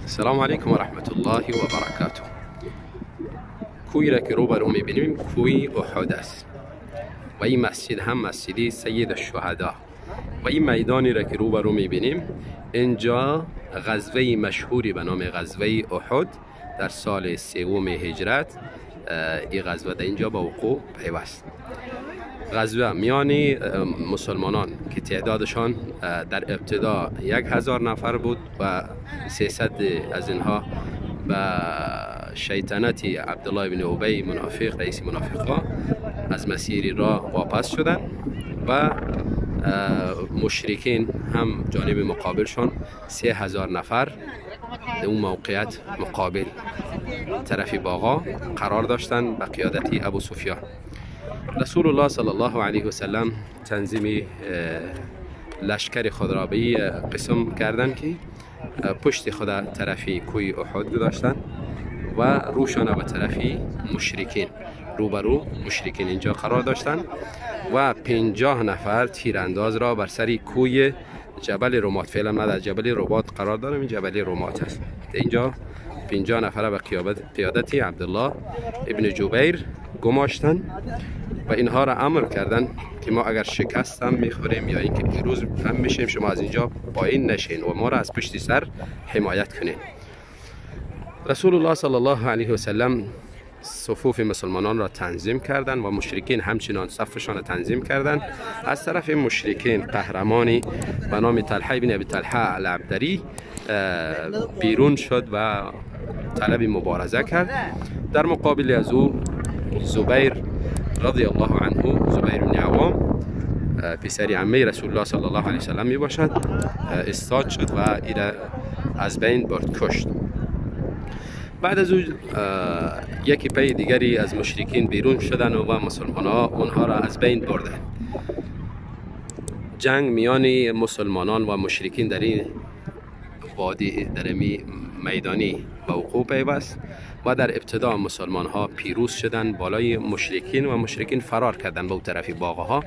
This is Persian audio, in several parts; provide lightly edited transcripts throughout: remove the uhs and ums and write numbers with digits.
السلام علیکم و رحمت الله و برکاته. کوی را که روبرو میبینیم کوی احد است و این مسجد هم مسجد سید الشهدا و این میدانی را که روبرو میبینیم اینجا غزوه مشهوری به نام غزوه احد در سال 3 هجرت این غزوه در اینجا به وقوع پیوست. غزوه میانی مسلمانان که تعدادشان در ابتدا 1000 نفر بود و 300 از اینها به شیطنت عبدالله بن ابی منافق رئیس منافقا از مسیر راه واپس شدند و مشرکین هم جانب مقابلشان 3000 نفر در اون موقعیت مقابل طرف باغا قرار داشتند به قیادت ابو سفیان. رسول الله صلی الله علیه و سلم تنظیم لشکر خود را به این قسم کردند که پشت خود طرفی کوی احد داشتند و روشان به طرفی مشرکین روبرو مشرکین اینجا قرار داشتند و 50 نفر تیرانداز را بر سری کوی جبل رمات، فعلا ما در جبل رباط قرار داریم، این جبل رمات است. اینجا 50 نفر به قیادت عبدالله ابن جبیر گماشتن و اینها را امر کردن که ما اگر شکست هم میخوریم یا اینکه پیروز هم میشیم شما از اینجا پایین نشین و ما را از پشت سر حمایت کنین. رسول الله صلی الله علیه و سلم صفوف مسلمانان را تنظیم کردند و مشرکین همچنان صفشان را تنظیم کردند. از طرف مشرکین قهرمانی به نام طلحه بن ابی طلحه العبدری بیرون شد و طلب مبارزه کرد. در مقابل از او زبیر رضی الله عنه، زبیر بن عوام پسر عمه رسول الله صلی الله علیه و سلم می باشد، استاد شد و ایره از بین برد، کشت. بعد از او یکی پی دیگری از مشرکین بیرون شدن و مسلمان ها اونها را از بین بردن. جنگ میان مسلمانان و مشرکین در این وادی در میدانی به وقوع پیوست و در ابتدا مسلمان ها پیروز شدند بالای مشرکین و مشرکین فرار کردند به طرف باغ ها.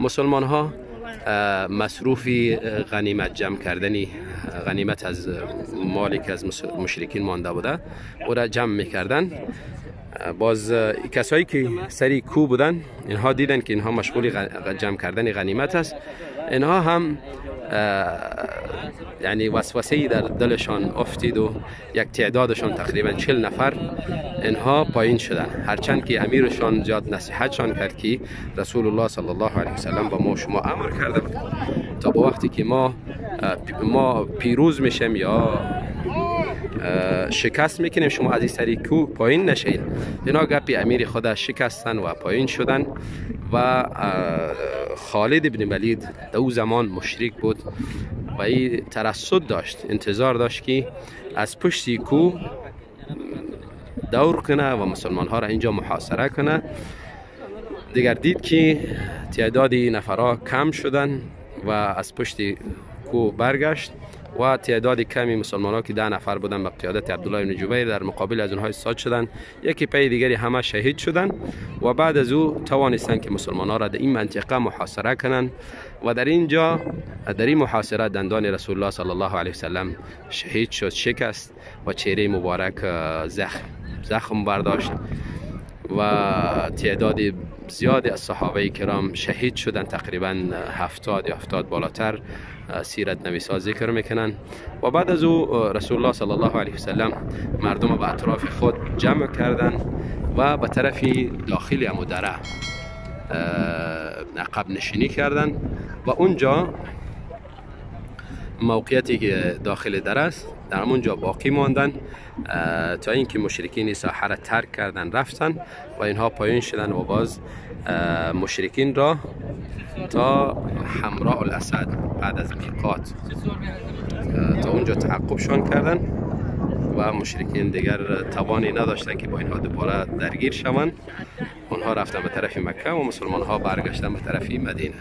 مسلمان ها مصروف غنیمت جمع کردنی غنیمت از مالی که از مشرکین مانده بوده او را جمع میکردن. باز کسایی که سری کو بودن اینها دیدن که اینها مشغول جمع کردن غنیمت است، اینها هم یعنی وسوسه‌ای در دلشان افتید و یک تعدادشان تقریبا 40 نفر اینها پایین شدن، هرچند که امیرشان زیاد نصیحتشان کرد که رسول الله صلی الله علیه و سلم با ما شما امر کرده تا با وقتی که ما پیروز میشیم یا شکست میکنیم شما از این سری کو پایین نشین. اینا گپی امیر خود شکستن و پایین شدن و خالد بن ولید در او زمان مشرک بود و این ترصد داشت، انتظار داشت که از پشت کو دور کنه و مسلمان ها را اینجا محاصره کنه. دیگر دید که تعدادی نفرها کم شدن و از پشت کو برگشت و تعداد کمی مسلمان ها که 10 نفر بودن به قیادت عبدالله بن جبیر در مقابل از اونها ایستاد شدن. یکی پی دیگری همه شهید شدن و بعد از او توانستند که مسلمان ها را در این منطقه محاصره کنند و در اینجا در این محاصره دندان رسول الله صلی الله علیه و سلم شهید شد، شکست و چهره مبارک زخم برداشت و تعداد زیادی از صحابه کرام شهید شدن، تقریبا 70 یا 70 بالاتر سیرت نویسا ذکر میکنن. و بعد از او رسول الله صلی الله علیه و سلم مردم به اطراف خود جمع کردن و به طرف داخل امودره عقب نشینی کردن و اونجا موقعیتی که داخل در است در همونجا باقی ماندن تا اینکه مشرکین ساحه را ترک کردن رفتن و اینها پایین شدن و باز مشرکین را تا حمراء الاسد بعد از میقات تا اونجا تعقبشان کردن و مشرکین دیگر توانی نداشتن که با اینها دوباره درگیر شوند. اونها رفتن به طرف مکه و مسلمان ها برگشتن به طرف مدینه.